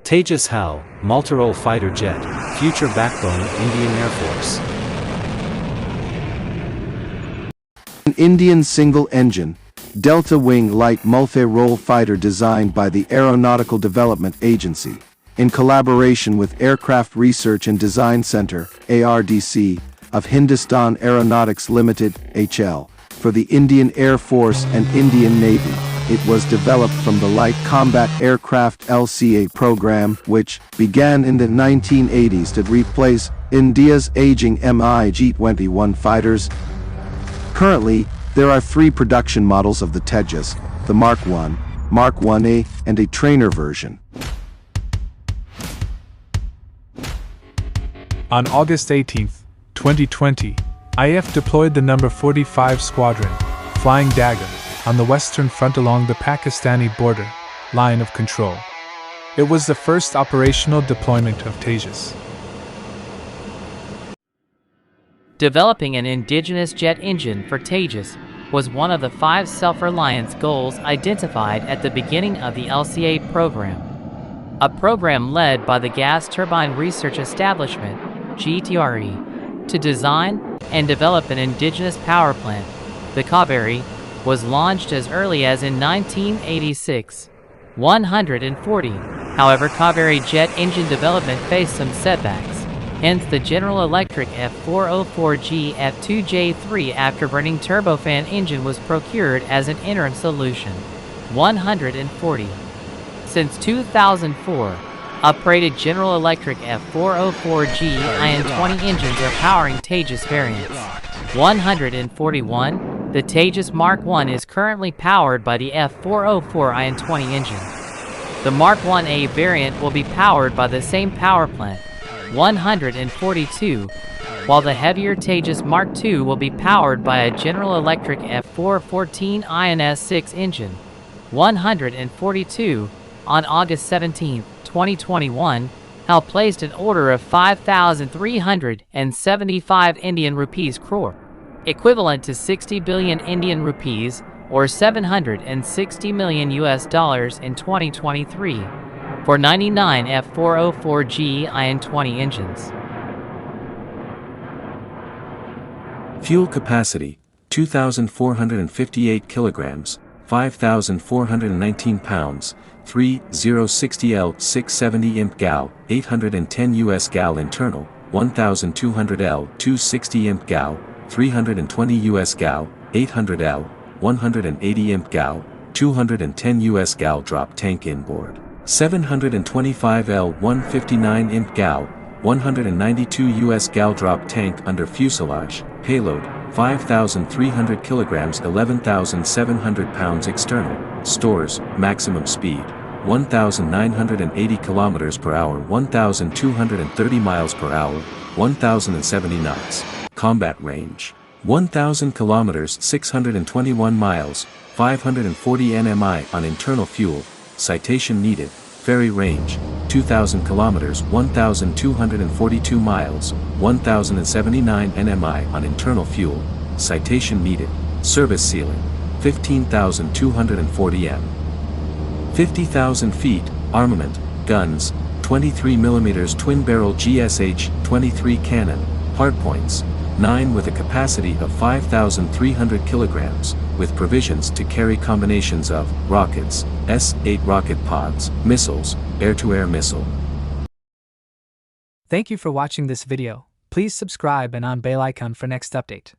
Tejas HAL, multi-role fighter jet, future backbone of Indian Air Force. An Indian single-engine, delta-wing light multi-role fighter designed by the Aeronautical Development Agency, in collaboration with Aircraft Research and Design Center, ARDC, of Hindustan Aeronautics Limited, HL, for the Indian Air Force and Indian Navy. It was developed from the Light Combat Aircraft LCA program, which began in the 1980s to replace India's aging MiG-21 fighters. Currently, there are 3 production models of the Tejas, the Mark 1, Mark 1A, and a trainer version. On August 18, 2020, IF deployed the No. 45 Squadron, Flying Dagger, on the Western Front along the Pakistani border line of control. It was the first operational deployment of Tejas. Developing an indigenous jet engine for Tejas was one of the 5 self-reliance goals identified at the beginning of the LCA program, a program led by the Gas Turbine Research Establishment, GTRE, to design and develop an indigenous power plant. The Kaveri was launched as early as in 1986. 140. However, Kaveri jet engine development faced some setbacks. Hence the General Electric F404G F2J3 afterburning turbofan engine was procured as an interim solution. 140. Since 2004, upgraded General Electric F404G IN-20 engines are powering Tejas variants. 141. The Tejas Mark 1 is currently powered by the F404 IN-20 engine. The Mark 1A variant will be powered by the same power plant. 142. While the heavier Tejas Mark 2 will be powered by a General Electric F414 INS-6 engine. 142. On August 17, 2021, HAL placed an order of 5,375 Indian rupees crore, equivalent to 60 billion Indian rupees or $760 million in 2023, for 99 F404G IN-20 engines. Fuel capacity, 2,458 kilograms, 5,419 pounds, 3060L 670 imp gal, 810 US gal internal, 1200L 260 imp gal, 320 US gal, 800L, 180 imp gal, 210 US gal drop tank inboard, 725L 159 imp gal, 192 US gal drop tank under fuselage, payload, 5,300 kilograms 11,700 pounds external, stores, maximum speed, 1,980 kilometers per hour 1,230 miles per hour, 1,070 knots, combat range, 1,000 kilometers 621 miles, 540 nmi on internal fuel, citation needed, ferry range, 2,000 kilometers 1,242 miles, 1,079 nmi on internal fuel, citation needed, service ceiling, 15,240 m. 50,000 feet, armament, guns, 23mm twin-barrel GSH-23 cannon, hardpoints, 9 with a capacity of 5,300 kilograms, with provisions to carry combinations of rockets, S-8 rocket pods, missiles, air-to-air missile. Thank you for watching this video. Please subscribe and on bell icon for next update.